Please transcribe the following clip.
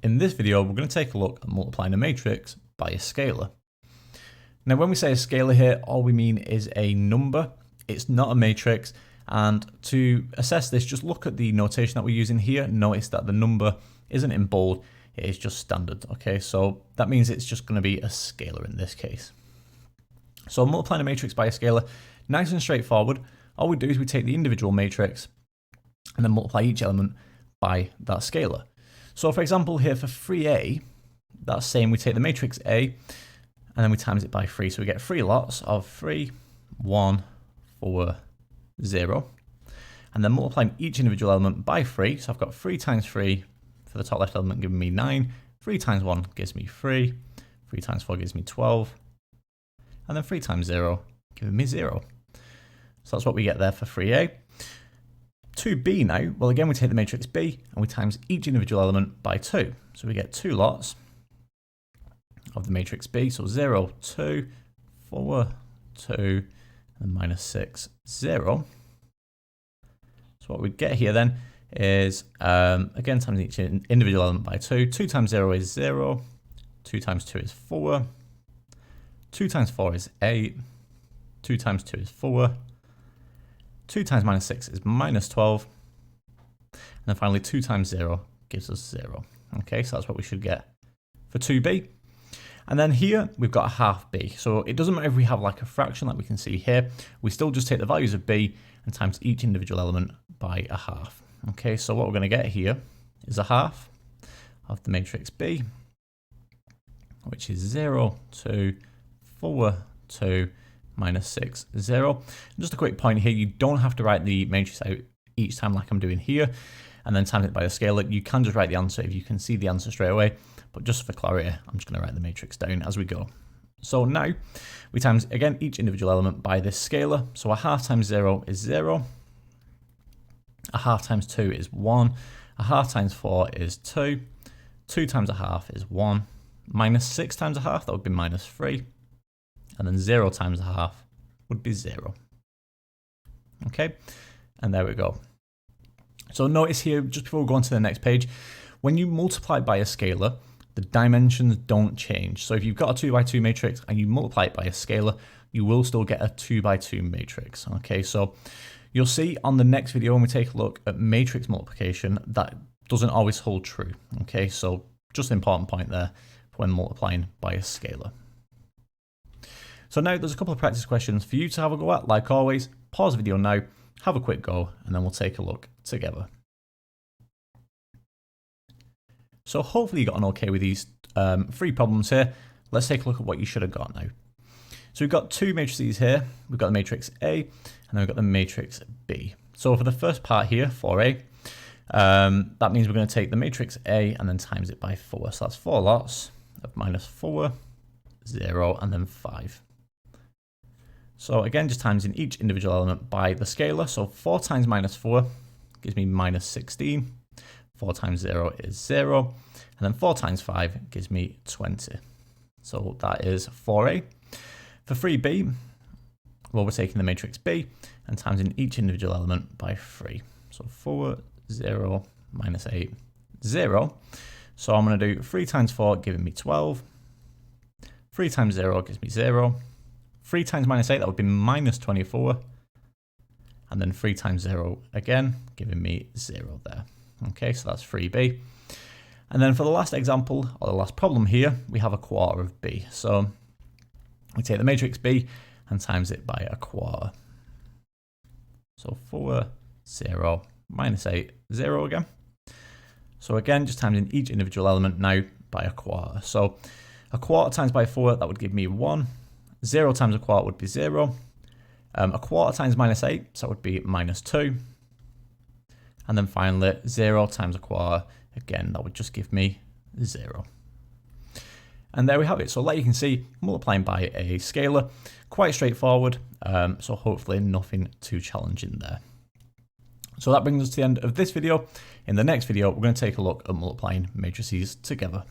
In this video, we're going to take a look at multiplying a matrix by a scalar. Now, when we say a scalar here, all we mean is a number. It's not a matrix. And to assess this, just look at the notation that we're using here. Notice that the number isn't in bold. It is just standard. Okay, so that means it's just going to be a scalar in this case. So multiplying a matrix by a scalar, nice and straightforward. All we do is we take the individual matrix and then multiply each element by that scalar. So for example here for 3a, that's saying we take the matrix A and then we times it by 3. So we get 3 lots of 3, 1, 4, 0. And then multiplying each individual element by 3. So I've got 3 times 3 for the top left element giving me 9. 3 times 1 gives me 3. 3 times 4 gives me 12. And then 3 times 0 giving me 0. So that's what we get there for 3a. 2b now, well again we take the matrix B and we times each individual element by 2. So we get 2 lots of the matrix B, so 0, 2, 4, 2, and minus 6, 0. So what we get here then is, again times each individual element by 2. 2 times 0 is 0, 2 times 2 is 4, 2 times 4 is 8, 2 times 2 is 4, 2 times minus 6 is minus 12. And then finally 2 times 0 gives us 0. Okay, so that's what we should get for 2b. And then here we've got a half b. So it doesn't matter if we have like a fraction like we can see here. We still just take the values of b and times each individual element by a half. Okay, so what we're going to get here is a half of the matrix B, which is 0, 2, 4, 2, minus 6, 0. Just a quick point here, you don't have to write the matrix out each time like I'm doing here and then times it by the scalar. You can just write the answer if you can see the answer straight away, but just for clarity, I'm just going to write the matrix down as we go. So now we times, again, each individual element by this scalar. So a half times 0 is 0. A half times 2 is 1. A half times 4 is 2. 2 times a half is 1. Minus 6 times a half, that would be minus 3. And then 0 times a half would be 0. Okay, and there we go. So notice here, just before we go on to the next page, when you multiply by a scalar, the dimensions don't change. So if you've got a 2 by 2 matrix and you multiply it by a scalar, you will still get a 2 by 2 matrix. Okay, so you'll see on the next video when we take a look at matrix multiplication, that doesn't always hold true. Okay, so just an important point there when multiplying by a scalar. So now there's a couple of practice questions for you to have a go at. Like always, pause the video now, have a quick go, and then we'll take a look together. So hopefully you got an okay with these 3 problems here. Let's take a look at what you should have got now. So we've got 2 matrices here. We've got the matrix A, and then we've got the matrix B. So for the first part here, 4A, that means we're going to take the matrix A and then times it by 4. So that's 4 lots of minus 4, 0, and then 5. So again, just times in each individual element by the scalar. So 4 times minus 4 gives me minus 16. 4 times 0 is 0. And then 4 times 5 gives me 20. So that is 4a. For 3b, well, we're taking the matrix B and times in each individual element by 3. So 4, 0, minus 8, 0. So I'm going to do 3 times 4 giving me 12. 3 times 0 gives me 0. 3 times minus 8, that would be minus 24. And then 3 times 0 again, giving me 0 there. Okay, so that's 3b. And then for the last example, or the last problem here, we have a quarter of b. So we take the matrix B and times it by a quarter. So 4, 0, minus 8, 0 again. So again, just times in each individual element now by a quarter. So a quarter times by 4, that would give me 1. 0 times a quarter would be 0. A quarter times minus 8, so that would be minus 2. And then finally, 0 times a quarter, again, that would just give me 0. And there we have it. So like you can see, multiplying by a scalar, quite straightforward. So hopefully nothing too challenging there. So that brings us to the end of this video. In the next video, we're going to take a look at multiplying matrices together.